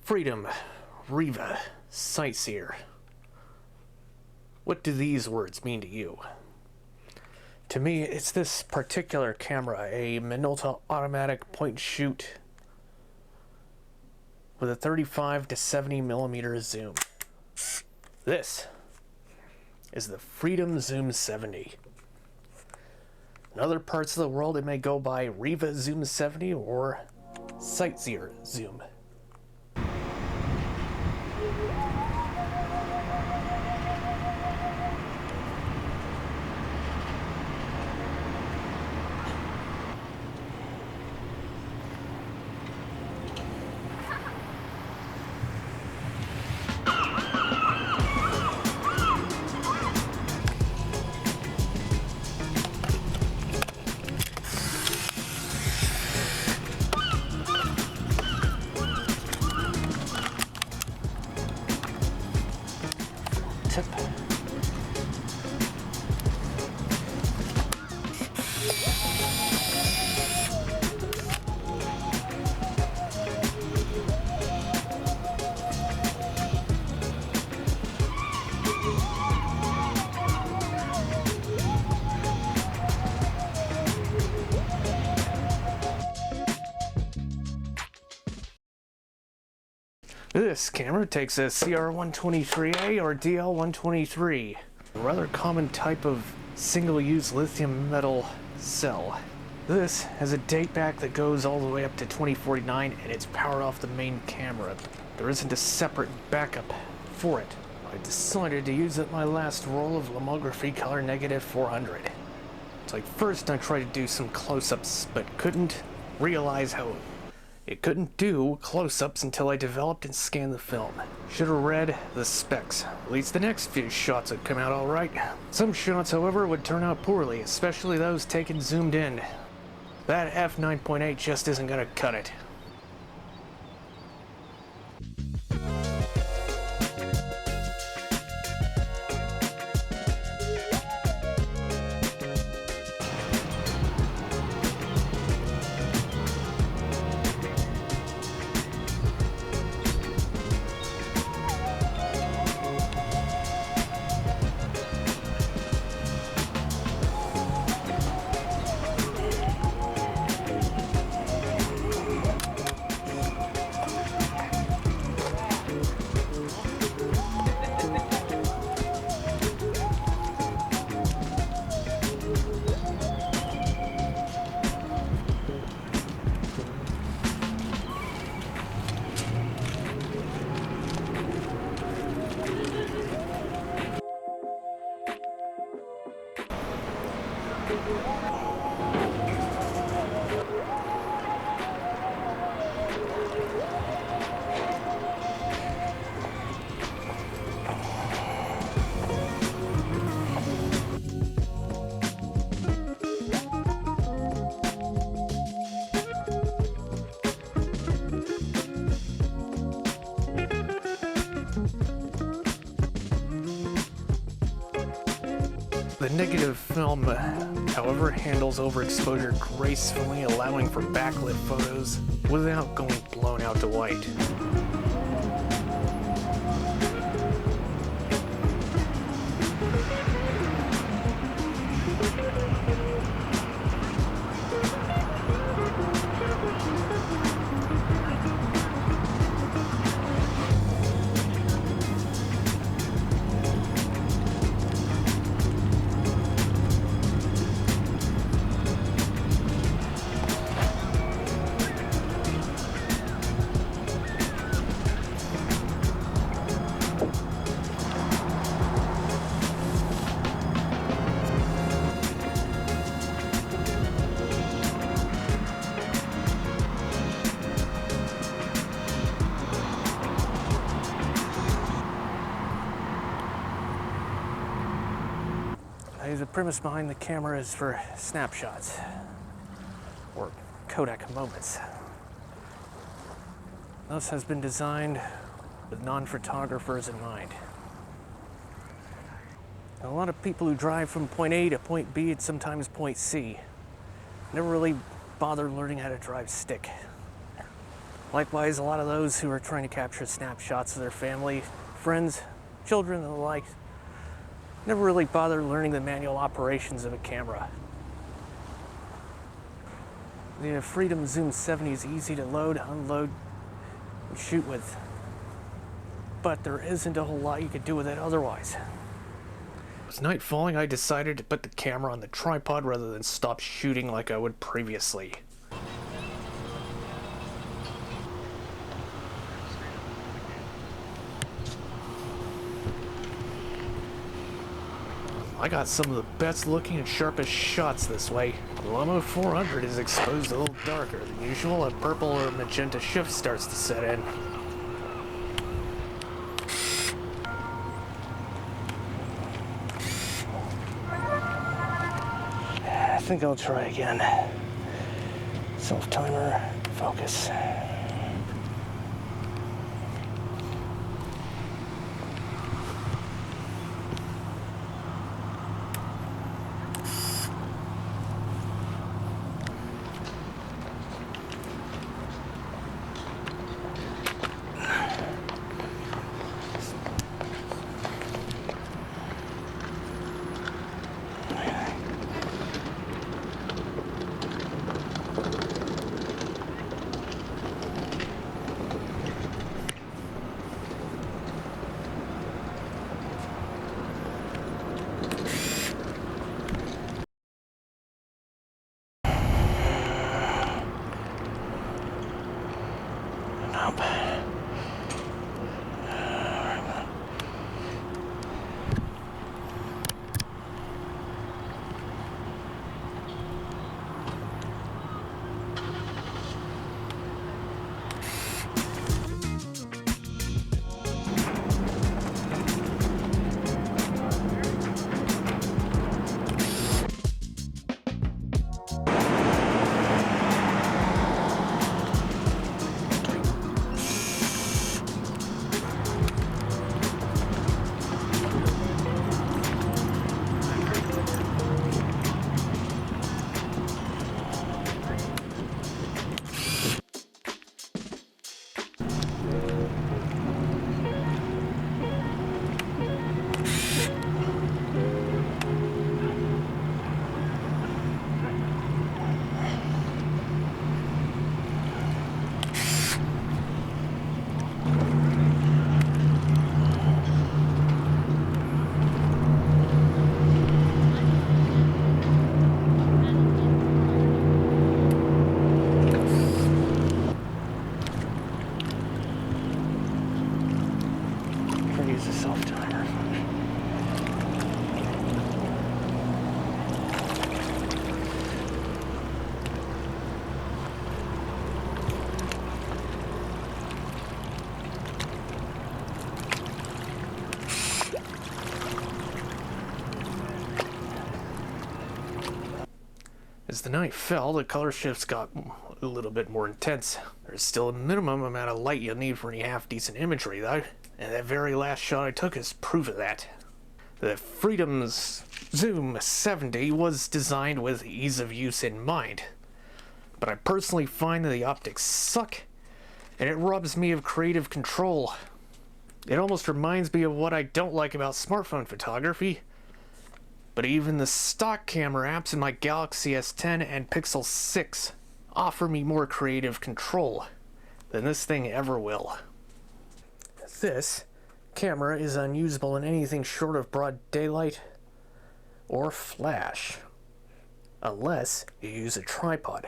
Freedom, Riva, Sightseer. What do these words mean to you? To me, it's this particular camera, a Minolta automatic point-and-shoot with a 35 to 70 millimeter zoom. This is the Freedom Zoom 70. In other parts of the world, it may go by Riva Zoom 70 or Sightseer Zoom. Tip. This camera takes a CR123A or DL123, a rather common type of single-use lithium metal cell. This has a date back that goes all the way up to 2049 and it's powered off the main camera. There isn't a separate backup for it. I decided to use up my last roll of Lomography color negative 400. So first I tried to do some close-ups but couldn't realize how it couldn't do close-ups until I developed and scanned the film. Should have read the specs. At least the next few shots would come out alright. Some shots, however, would turn out poorly, especially those taken zoomed in. That f9.8 just isn't gonna cut it. The negative film, however, handles overexposure gracefully, allowing for backlit photos without going blown out to white. The premise behind the camera is for snapshots, or Kodak moments. This has been designed with non-photographers in mind. A lot of people who drive from point A to point B and sometimes point C never really bother learning how to drive stick. Likewise, a lot of those who are trying to capture snapshots of their family, friends, children, and the like never really bother learning the manual operations of a camera. The Freedom Zoom 70 is easy to load, unload, and shoot with, but there isn't a whole lot you could do with it otherwise. With night falling, I decided to put the camera on the tripod rather than stop shooting like I would previously. I got some of the best looking and sharpest shots this way. The Lomo 400 is exposed a little darker than usual. A purple or magenta shift starts to set in. I think I'll try again. Self-timer, focus. Use a self-timer. As the night fell, the color shifts got a little bit more intense. There's still a minimum amount of light you'll need for any half-decent imagery, though, and that very last shot I took is proof of that. The Freedom Zoom 70 was designed with ease of use in mind, but I personally find that the optics suck, and it robs me of creative control. It almost reminds me of what I don't like about smartphone photography. But even the stock camera apps in my Galaxy S10 and Pixel 6 offer me more creative control than this thing ever will. This camera is unusable in anything short of broad daylight or flash, unless you use a tripod.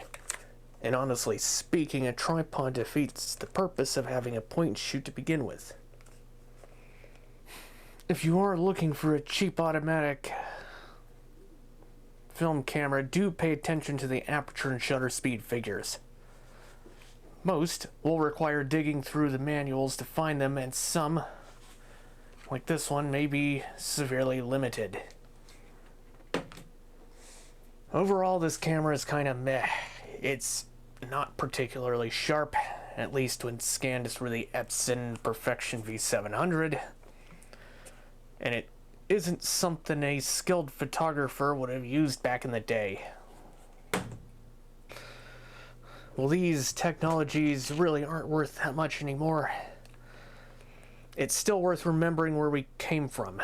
And honestly speaking, a tripod defeats the purpose of having a point and shoot to begin with. If you are looking for a cheap automatic film camera, do pay attention to the aperture and shutter speed figures. Most will require digging through the manuals to find them, and some, like this one, may be severely limited. Overall, this camera is kind of meh. It's not particularly sharp, at least when scanned through the Epson Perfection V700, and it isn't something a skilled photographer would have used back in the day. well, these technologies really aren't worth that much anymore. It's still worth remembering where we came from.